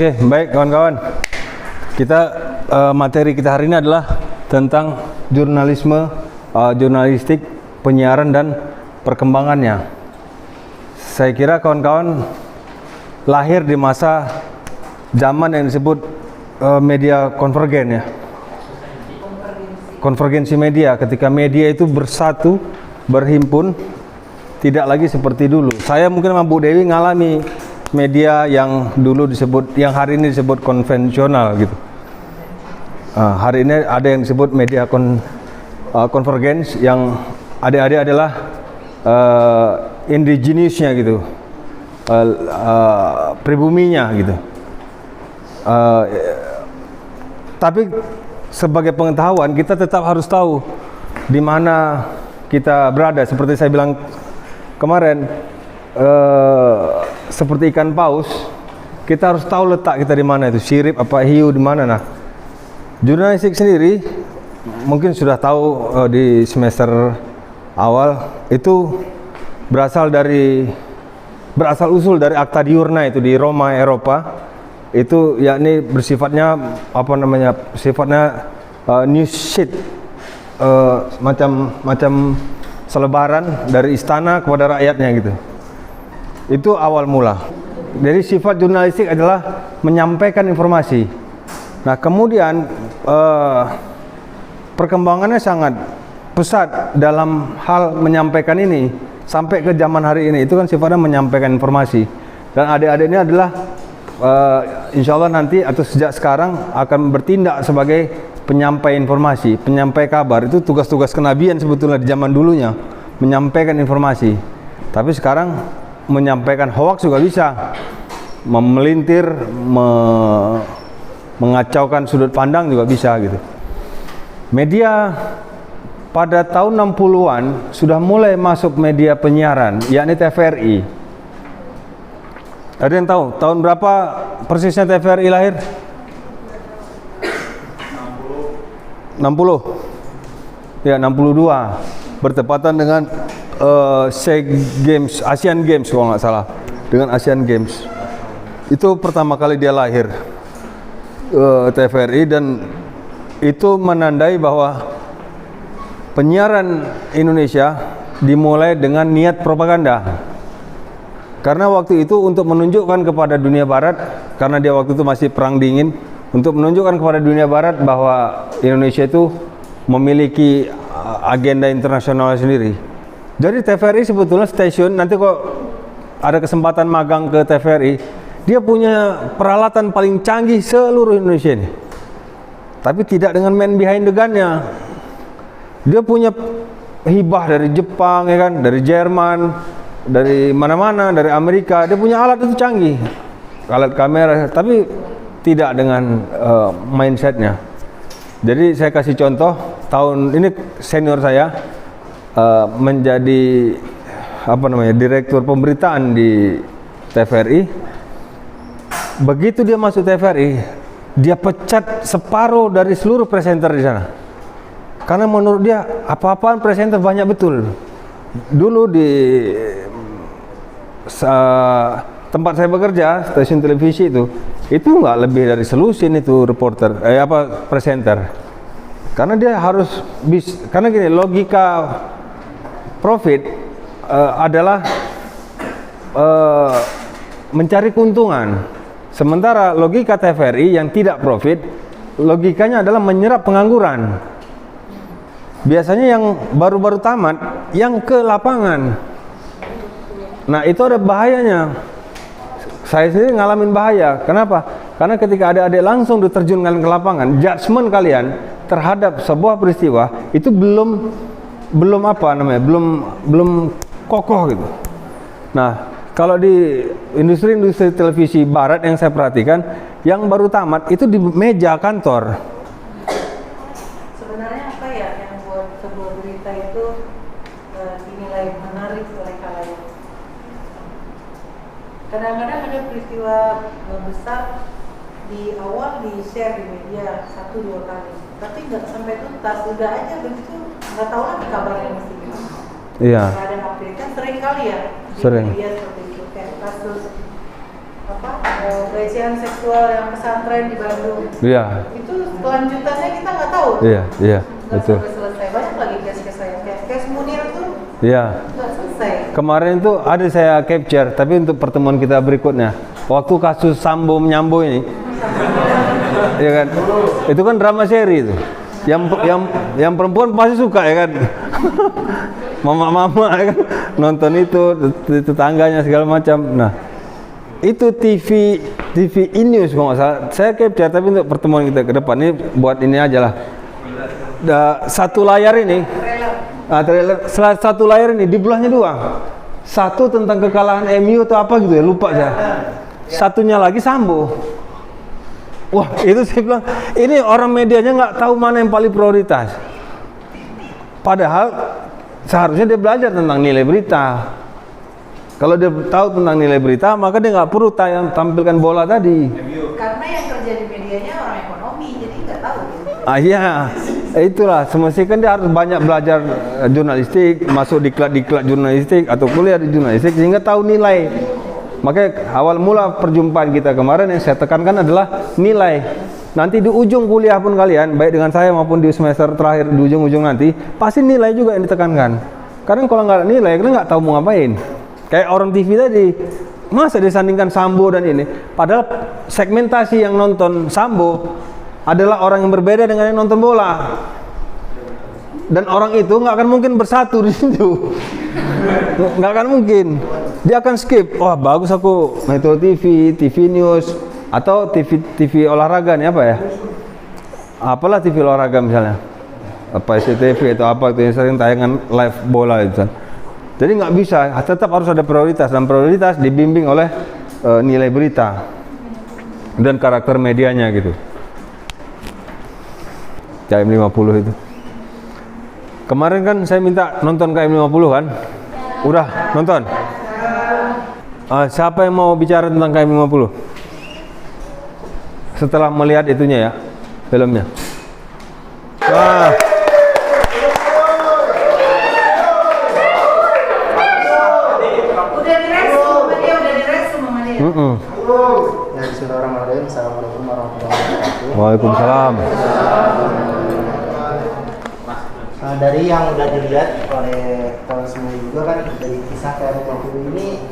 Oke, baik kawan-kawan. Materi kita hari ini adalah tentang jurnalisme, jurnalistik, penyiaran dan perkembangannya. Saya kira kawan-kawan lahir di masa zaman yang disebut media konvergen ya. Konvergensi media, ketika media itu bersatu, berhimpun, tidak lagi seperti dulu. Saya mungkin sama Bu Dewi ngalami media yang dulu disebut, yang hari ini disebut konvensional gitu. Hari ini ada yang disebut media konvergens, yang adik-adik adalah indigenous-nya gitu, pribuminya gitu. Tapi sebagai pengetahuan kita tetap harus tahu di mana kita berada. Seperti saya bilang kemarin, seperti ikan paus, kita harus tahu letak kita di mana, itu sirip apa hiu di mana. Nah, jurnalistik sendiri mungkin sudah tahu di semester awal itu berasal usul dari Akta Diurna itu di Roma, Eropa. Itu yakni bersifatnya sifatnya news sheet, macam selebaran dari istana kepada rakyatnya gitu. Itu awal mula. Jadi sifat jurnalistik adalah menyampaikan informasi. Nah, kemudian perkembangannya sangat pesat dalam hal menyampaikan ini sampai ke zaman hari ini. Itu kan sifatnya menyampaikan informasi. Dan adik-adik ini adalah insya Allah nanti atau sejak sekarang akan bertindak sebagai penyampai informasi, penyampai kabar. Itu tugas-tugas kenabian sebetulnya di zaman dulunya, menyampaikan informasi. Tapi sekarang menyampaikan hoaks juga bisa, memelintir, mengacaukan sudut pandang juga bisa gitu. Media pada tahun 60-an sudah mulai masuk media penyiaran, yakni TVRI. Ada yang tahu tahun berapa persisnya TVRI lahir? 60. Ya, 62. Bertepatan dengan Asian Games kalau nggak salah, dengan Asian Games itu pertama kali dia lahir, TVRI, dan itu menandai bahwa penyiaran Indonesia dimulai dengan niat propaganda, karena waktu itu untuk menunjukkan kepada dunia Barat, karena dia waktu itu masih perang dingin, untuk menunjukkan kepada dunia Barat bahwa Indonesia itu memiliki agenda internasional sendiri. Jadi TVRI sebetulnya stasiun, nanti kok ada kesempatan magang ke TVRI, dia punya peralatan paling canggih seluruh Indonesia ini. Tapi tidak dengan man behind the gun-nya. Dia punya hibah dari Jepang, ya kan, dari Jerman, dari mana-mana, dari Amerika. Dia punya alat itu canggih, alat kamera, tapi tidak dengan mindsetnya. Jadi saya kasih contoh, tahun ini senior saya menjadi direktur pemberitaan di TVRI. Begitu dia masuk TVRI, dia pecat separuh dari seluruh presenter di sana, karena menurut dia apa-apaan presenter banyak betul. Dulu di tempat saya bekerja, stasiun televisi itu nggak lebih dari selusin itu reporter, presenter. Karena dia harus karena gini, logika profit adalah mencari keuntungan. Sementara logika TVRI yang tidak profit, logikanya adalah menyerap pengangguran. Biasanya yang baru-baru tamat, yang ke lapangan. Nah, itu ada bahayanya. Saya sendiri ngalamin bahaya. Kenapa? Karena ketika adik-adik langsung diterjunkan ke lapangan, judgement kalian terhadap sebuah peristiwa itu belum kokoh gitu. Nah, kalau di industri televisi barat yang saya perhatikan, yang baru tamat itu di meja kantor. Sebenarnya apa ya yang buat sebuah berita itu dinilai menarik oleh kalayak? Kadang-kadang ada peristiwa besar di awal di-share di media 1-2 kali, tapi nggak sampai tuntas, udah aja begitu, nggak tahu lagi kabarnya mesti gimana. Iya. Nggak ada update, kan sering kali ya di sering media seperti itu, kayak kasus pelecehan seksual yang pesantren di Bandung. Iya. Itu kelanjutannya kita nggak tahu. Iya, Nggak betul. sampai selesai. Banyak lagi kes-kes saya. Kayak kes Munir tuh Iya. nggak selesai. Kemarin itu ada saya capture, tapi untuk pertemuan kita berikutnya, waktu kasus Sambo menyambo ini, ya kan, itu kan drama seri itu, yang perempuan pasti suka ya kan, mama-mama ya kan, nonton itu tetangganya segala macam. Nah, itu TV News kalau nggak salah, saya capture, tapi untuk pertemuan kita ke depan ini buat ini aja lah. Satu layar ini. Trailer satu layar ini dibelahnya dua. Satu tentang kekalahan MU atau apa gitu ya, lupa saya. Satunya lagi Sambo. Wah, itu saya bilang, ini orang medianya nggak tahu mana yang paling prioritas. Padahal seharusnya dia belajar tentang nilai berita. Kalau dia tahu tentang nilai berita, maka dia nggak perlu tampilkan bola tadi. Karena yang kerja di medianya orang ekonomi, jadi nggak tahu. Iya, itulah semestinya kan dia harus banyak belajar jurnalistik, masuk diklat jurnalistik atau kuliah di jurnalistik sehingga tahu nilai. Makanya awal mula perjumpaan kita kemarin yang saya tekankan adalah nilai. Nanti di ujung kuliah pun kalian, baik dengan saya maupun di semester terakhir di ujung-ujung nanti, pasti nilai juga yang ditekankan. Karena kalau nggak ada nilai, kalian nggak tahu mau ngapain. Kayak orang TV tadi, masa disandingkan Sambo dan ini, padahal segmentasi yang nonton Sambo adalah orang yang berbeda dengan yang nonton bola, dan orang itu nggak akan mungkin bersatu di situ, nggak akan mungkin. Dia akan skip. Wah, bagus aku Metro TV, TV News, atau TV olahraga nih apa ya? Apalah TV olahraga misalnya, apa SCTV atau apa itu yang sering tayangan live bola itu. Jadi nggak bisa, tetap harus ada prioritas, dan prioritas dibimbing oleh nilai berita dan karakter medianya gitu. KM50 itu. Kemarin kan saya minta nonton KM50 kan? Udah nonton? Siapa yang mau bicara tentang KM50? Setelah melihat itunya ya, filmnya. Udah diresum sama dia. Ya, bismillahirrahmanirrahim. Assalamualaikum warahmatullahi wabarakatuh. Waalaikumsalam. Dari yang udah dilihat oleh kawan semua juga kan, dari kisah KM50 ini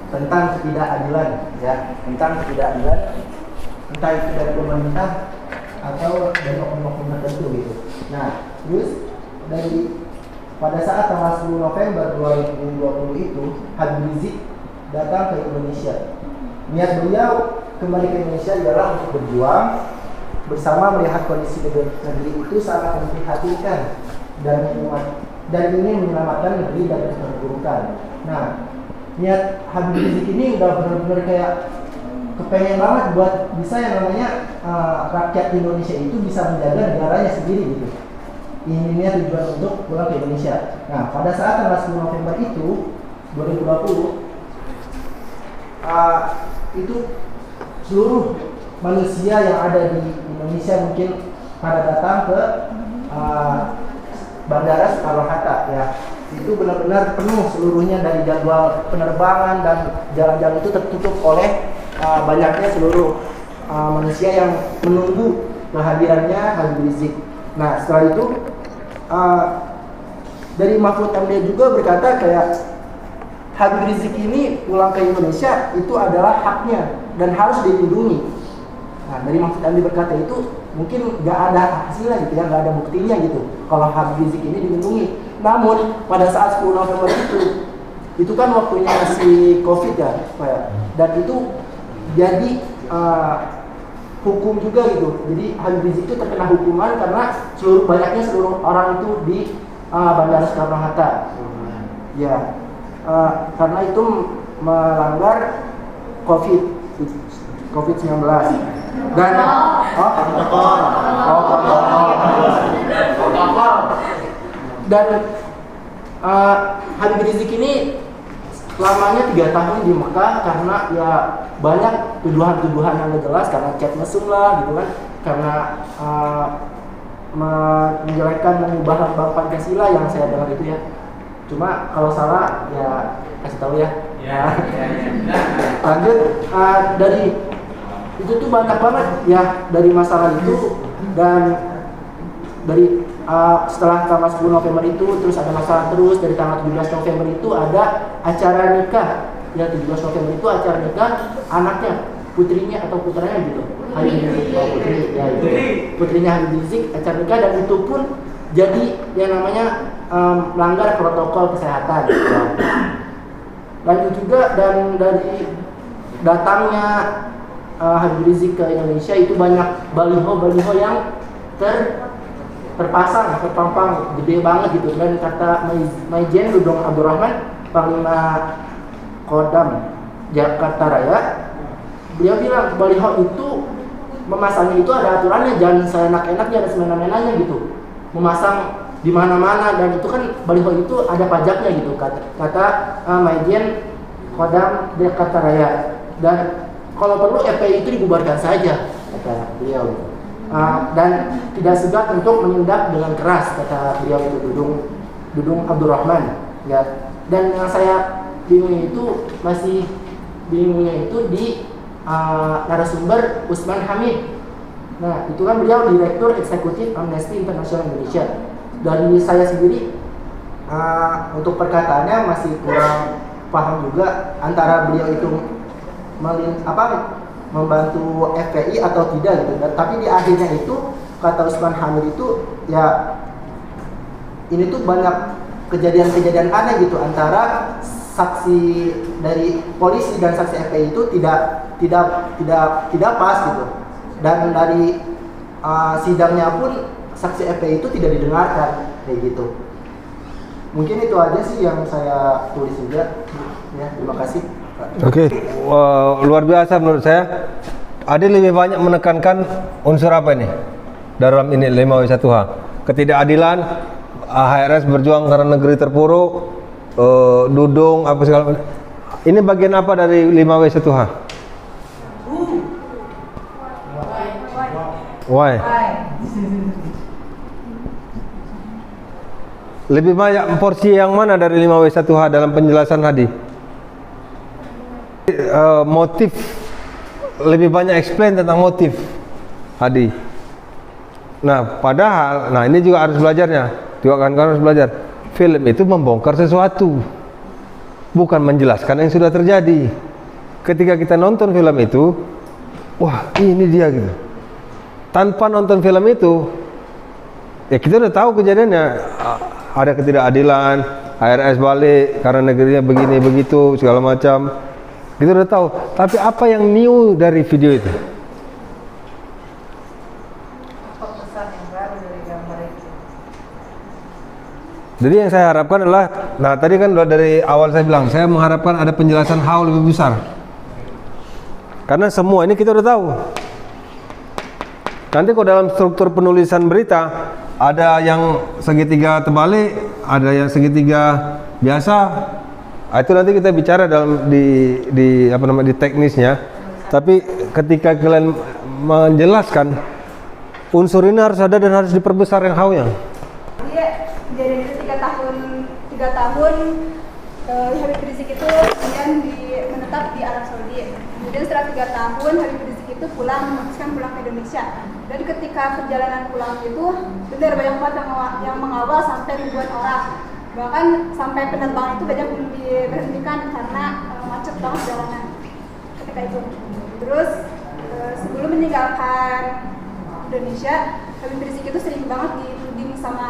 tentang ketidakadilan, ya, tentang ketidakadilan, entah itu dari pemerintah atau dari oknum-oknum tertentu gitu. Nah, terus pada saat tanggal 10 November 2020 itu, Habib Rizik datang ke Indonesia. Niat beliau kembali ke Indonesia adalah untuk berjuang bersama, melihat kondisi negeri itu sangat memprihatinkan dan ingin menyelamatkan negeri dari keterpurukan. Nah, niat Habib Rizik ini udah benar-benar kayak kepengen banget buat bisa yang namanya rakyat Indonesia itu bisa menjaga negaranya sendiri gitu. Inginnya tujuan untuk pulang ke Indonesia. Nah, pada saat tanggal 10 November itu 2020 itu seluruh manusia yang ada di Indonesia mungkin pada datang ke Bandara Soekarno-Hatta, ya. Itu benar-benar penuh seluruhnya, dari jadwal penerbangan dan jalan-jalan itu tertutup oleh banyaknya seluruh manusia yang menunggu kehadirannya Habib Rizik. Nah, setelah itu dari Mahfud MD juga berkata kayak Habib Rizik ini pulang ke Indonesia itu adalah haknya dan harus dilindungi. Nah, dari Mahfud MD berkata itu mungkin nggak ada hasilnya gitu ya, nggak ada buktinya gitu kalau Habib Rizik ini dilindungi. Namun pada saat 10 November itu kan waktunya masih COVID ya, dan itu jadi hukum juga gitu. Jadi Habib Rizik itu terkena hukuman karena banyaknya seluruh orang itu di Bandara Soekarno-Hatta. Ya, karena itu melanggar COVID-19 dan dan Habib Rizik ini lamanya 3 tahun di Mekah karena ya banyak tuduhan-tuduhan yang gak jelas, karena chat mesum lah gitu kan, karena menjelekkan, mengubah lambang Pancasila yang saya dengar itu ya. Cuma kalau salah ya kasih tahu ya. Lanjut, dari itu tuh banyak banget ya dari masalah itu. Dan dari setelah tanggal 10 November itu terus ada masalah, terus dari tanggal 17 November itu ada acara nikah ya. 17 November itu acara nikah anaknya, putrinya atau putranya gitu, Habib Rizik, putri ya, itu putrinya Habib Rizik, acara nikah. Dan itu pun jadi yang namanya melanggar protokol kesehatan ya. Lanjut juga, dan dari datangnya Habib Rizik ke Indonesia itu banyak baliho yang terpampang gede banget gitu. Dan kata Maijen Dudung Abdurrahman, Panglima Kodam Jakarta Raya, beliau bilang baliho itu memasangnya itu ada aturannya, jangan seenak-enaknya, ada semena-menanya gitu, memasang di mana-mana. Dan itu kan baliho itu ada pajaknya gitu, kata Maijen Kodam Jakarta Raya. Dan kalau perlu FPI itu dibubarkan saja, kata beliau. Dan tidak segan untuk menindak dengan keras, kata beliau itu, Dudung Abdurrahman ya. Dan yang saya bingungnya itu di narasumber Usman Hamid. Nah, itu kan beliau Direktur Eksekutif Amnesty International Indonesia. Dari saya sendiri untuk perkataannya masih kurang paham juga antara beliau itu membantu FPI atau tidak gitu. Dan tapi di akhirnya itu kata Usman Hamid itu ya, ini tuh banyak kejadian-kejadian aneh gitu, antara saksi dari polisi dan saksi FPI itu tidak pas gitu. Dan dari sidangnya pun saksi FPI itu tidak didengarkan kayak gitu. Mungkin itu aja sih yang saya tulis juga ya. Terima kasih. Oke, luar biasa menurut saya. Adil lebih banyak menekankan unsur apa ini dalam ini 5W1H? Ketidakadilan, HRS berjuang karena negeri terpuruk, Dudung apa segala macam. Ini bagian apa dari 5W1H? Why? Lebih banyak porsi yang mana dari 5W1H dalam penjelasan Hadi? Motif, lebih banyak explain tentang motif Hadi. Nah, padahal, nah ini juga harus belajarnya, juga kan harus belajar. Film itu membongkar sesuatu, bukan menjelaskan yang sudah terjadi. Ketika kita nonton film itu, wah ini dia gitu. Tanpa nonton film itu, ya kita udah tahu kejadiannya. Ada ketidakadilan, HRS balik karena negerinya begini begitu segala macam. Kita udah tahu, tapi apa yang new dari video itu? Apa pesan yang baru dari gambar itu? Jadi yang saya harapkan adalah, nah tadi kan dari awal saya bilang, saya mengharapkan ada penjelasan how lebih besar. Karena semua ini kita udah tahu. Nanti kalau dalam struktur penulisan berita, ada yang segitiga terbalik, ada yang segitiga biasa. Itu nanti kita bicara dalam di apa namanya, di teknisnya. Tapi ketika kalian menjelaskan unsur ini harus ada dan harus diperbesar yang how-nya. Dia kejadian itu 3 tahun Habib Rizik itu kemudian menetap di Arab Saudi. Kemudian setelah 3 tahun Habib Rizik itu memutuskan pulang ke Indonesia. Dan ketika perjalanan pulang itu benar banyak banget yang mengawal sampai ribuan orang. Bahkan sampai penerbangan itu banyak diberhentikan karena macet banget jalanan ketika itu. Terus sebelum meninggalkan Indonesia, Habib Rizik itu sering banget dituding sama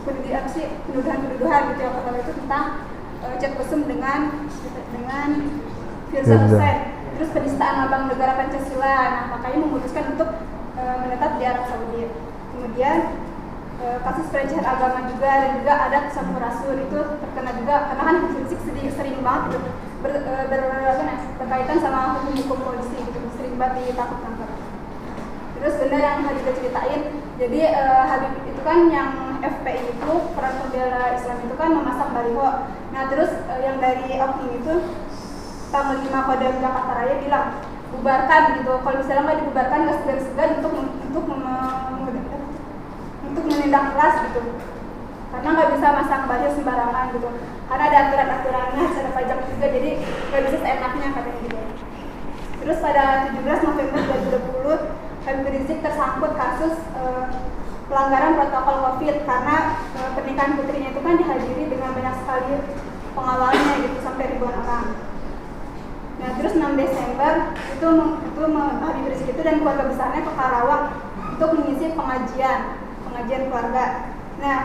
penuduhan gitu ya. Pertama itu tentang chat mesum dengan Firza Hussein, terus penistaan lambang negara Pancasila. Nah, makanya memutuskan untuk menetap di Arab Saudi. Kemudian kasus pelecehan agama juga, dan juga ada sampurasun itu terkena juga karena kan Rizik sering banget gitu, berkaitan sama hukum polisi gitu, sering banget ditangkap. Terus benar yang Habib ceritain, jadi Habib itu kan yang FPI itu, Front Pembela Islam itu kan memasang baliho. Nah terus yang dari oknum itu Panglima Kodam Jakarta Raya bilang bubarkan gitu, kalau misalnya nggak dibubarkan nggak segan-segan untuk menindak keras gitu. karena nggak bisa masang baju sembarangan gitu, karena ada aturan-aturannya, harus ada pajak juga, jadi nggak bisa seenaknya katanya gitu. Terus pada 17 November 2020 Habib Rizik tersangkut kasus pelanggaran protokol COVID karena pernikahan putrinya itu kan dihadiri dengan banyak sekali pengawalnya gitu, sampai ribuan orang. Nah terus 6 Desember itu Habib Rizik itu dan keluarga besarnya ke Karawang untuk mengisi pengajian keluarga. Nah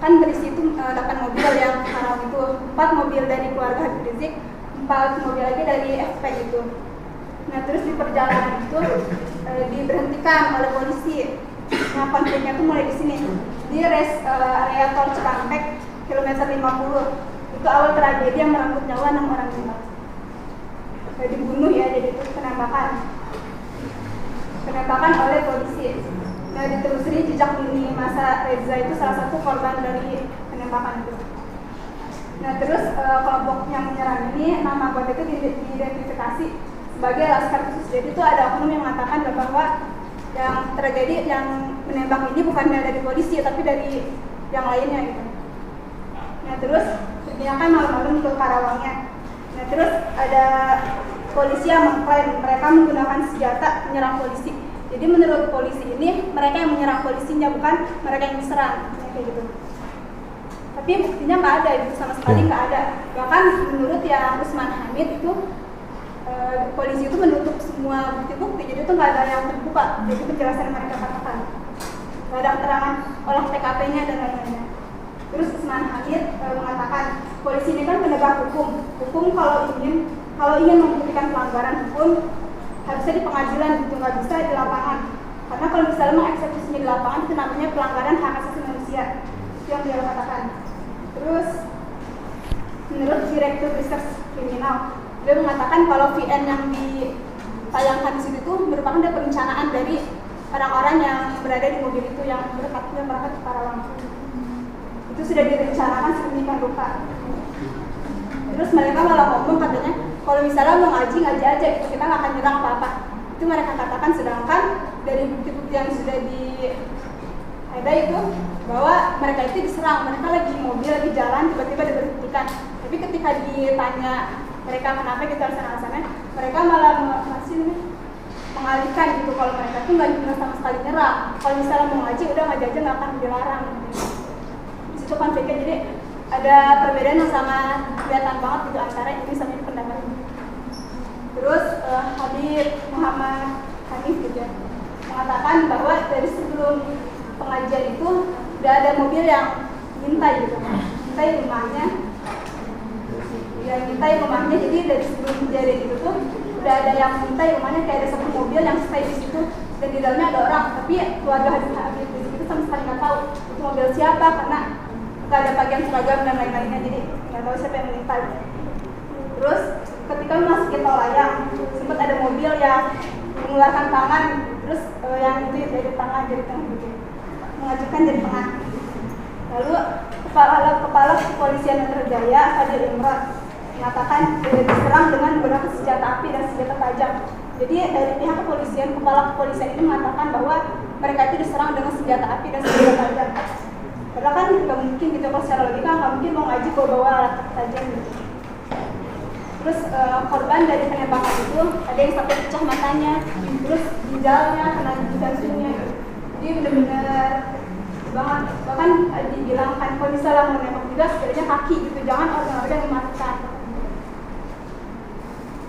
kan berisi itu 8 mobil yang Karawang itu, 4 mobil dari keluarga Habib Rizik, 4 mobil lagi dari FP gitu. Nah terus di perjalanan itu diberhentikan oleh polisi. Nah konfliknya tuh mulai di sini, di area tol Cikampek kilometer 50. Itu awal tragedi yang merenggut nyawa 6 orang jiwa. Dibunuh ya, jadi itu penembakan oleh polisi. Nah ditelusuri jejak dini masa Reza itu salah satu korban dari penembakan itu. Nah terus kelompok yang menyerang ini, nama anggota itu diidentifikasi sebagai Laskar Khusus. Jadi itu ada oknum yang mengatakan bahwa yang tragedi yang menembak ini bukan dari polisi tapi dari yang lainnya gitu. Nah terus kan malam-malam ke Karawangnya. Nah terus ada polisi yang mengklaim mereka menggunakan senjata menyerang polisi. Jadi menurut polisi ini mereka yang menyerang polisinya, bukan mereka yang diserang kayak gitu. Tapi buktinya nggak ada, itu sama sekali nggak ada. Bahkan menurut yang Usman Hamid itu polisi itu menutup semua bukti-bukti, jadi itu nggak ada yang terbuka. Jadi penjelasan yang mereka katakan nggak ada keterangan olah TKP-nya dan lain-lainnya. Terus Usman Hamid mengatakan polisi ini kan penegak hukum. Hukum kalau ingin membuktikan pelanggaran hukum harusnya di pengadilan gitu, nggak bisa di lapangan. Karena kalau misalnya mengeksekusinya di lapangan itu namanya pelanggaran hak asasi manusia. Itu yang dia katakan. Terus menurut Direktur Research Kriminal, dia mengatakan kalau VN yang ditayangkan di situ itu merupakan perencanaan dari orang-orang yang berada di mobil itu yang berangkat ke Karawang. Itu sudah direncanakan sedemikian rupa. Terus mereka malah ngomong katanya kalau misalnya mau ngaji aja gitu, kita nggak akan nyerang apa-apa. Itu mereka katakan, sedangkan dari bukti-bukti yang sudah ada itu bahwa mereka itu diserang, mereka lagi mobil lagi jalan tiba-tiba diberhentikan. Tapi ketika ditanya mereka kenapa gitu alasan-alasannya, mereka malah mengalihkan gitu kalau mereka tuh nggak sama sekali nyerang. Kalau misalnya mau ngaji udah ngaji aja nggak akan dilarang. Di situ konfliknya, jadi ada perbedaan yang sama kelihatan banget gitu antara ini sama ini pendapat ini. Terus Habib Muhammad Hanif gitu ya, mengatakan bahwa dari sebelum pengajian itu udah ada mobil yang ngintai gitu, ngintai rumahnya, jadi dari sebelum kejadian itu tuh udah ada yang ngintai rumahnya, kayak ada satu mobil yang stay di situ dan di dalamnya ada orang, tapi keluarga Habib Rizik itu sama sekali nggak tahu itu mobil siapa karena nggak ada bagian seragam dan lain-lainnya, jadi nggak tahu siapa yang mengintai. Terus ketika memasuki tol layang sempat ada mobil yang mengeluarkan tangan, terus yang itu dari tangan jadi tengah gitu, mengajukan jadi tengah. Lalu kepala kepolisian Metro Jaya Fadil Imran mengatakan diserang dengan menggunakan senjata api dan senjata tajam. Jadi dari pihak kepolisian, kepala kepolisian ini mengatakan bahwa mereka itu diserang dengan senjata api dan senjata tajam. Padahal kan nggak mungkin gitu, kalau secara logika nggak mungkin mau ngaji bawa alat tajam gitu. Terus korban dari penembakan itu ada yang sampai pecah matanya, terus ginjalnya kena jantungnya. Jadi benar-benar banget, bahkan dibilang kan kalau misalnya mau nembak juga sebenarnya kaki gitu, jangan organ-organ yang mematikan.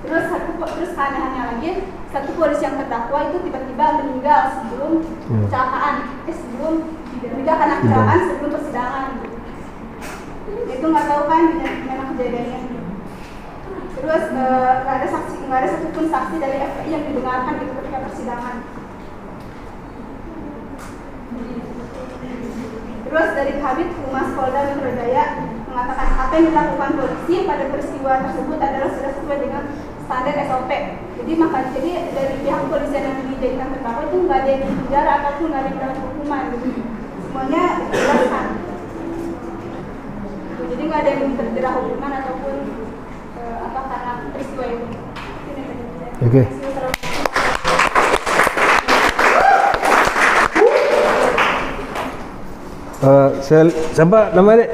Terus keanehannya lagi, satu polisi yang terdakwa itu tiba-tiba meninggal sebelum kecelakaan, sebelum meninggal karena kecelakaan sebelum persidangan. Itu nggak tahu kan gimana kejadiannya. Terus nggak ada satupun saksi dari FPI yang didengarkan gitu ketika persidangan. Terus dari Kabid Humas Polda Metro Jaya mengatakan apa yang dilakukan polisi pada peristiwa tersebut adalah sudah sesuai dengan standar SOP. Jadi dari pihak kepolisian yang dijadikan terdakwa itu nggak ada yang di penjara ataupun nggak ada yang dapat hukuman gitu. Semuanya dijelaskan. Jadi nggak ada yang terjerat hukuman ataupun apa karena peristiwa itu. Oke. siapa namanya, Dek?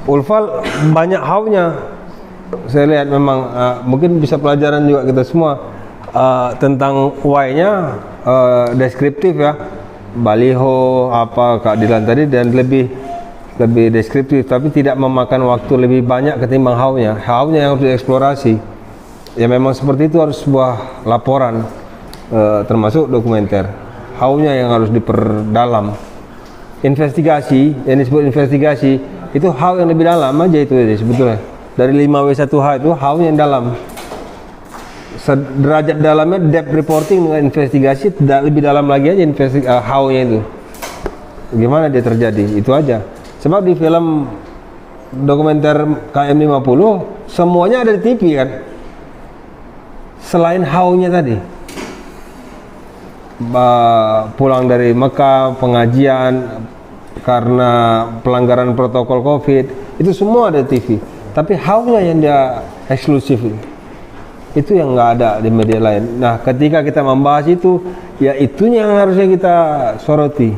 Ulfa banyak how-nya. Saya lihat memang mungkin bisa pelajaran juga kita semua tentang why-nya, deskriptif ya, baliho apa keadilan tadi, dan lebih deskriptif, tapi tidak memakan waktu lebih banyak ketimbang how-nya. How-nya yang harus dieksplorasi. Ya memang seperti itu, harus sebuah laporan, termasuk dokumenter. How-nya yang harus diperdalam. Investigasi, yang disebut investigasi, itu how yang lebih dalam aja itu aja sebetulnya. Dari 5W1H itu how yang dalam. Derajat dalamnya depth reporting dengan investigasi, lebih dalam lagi aja how-nya itu. Gimana dia terjadi, itu aja. Sebab di film dokumenter KM50 semuanya ada di TV kan. Selain how-nya tadi. Pulang dari Mekah, pengajian karena pelanggaran protokol Covid, itu semua ada di TV. Tapi how-nya yang dia eksklusif itu yang nggak ada di media lain. Nah, ketika kita membahas itu, ya itunya yang harusnya kita soroti.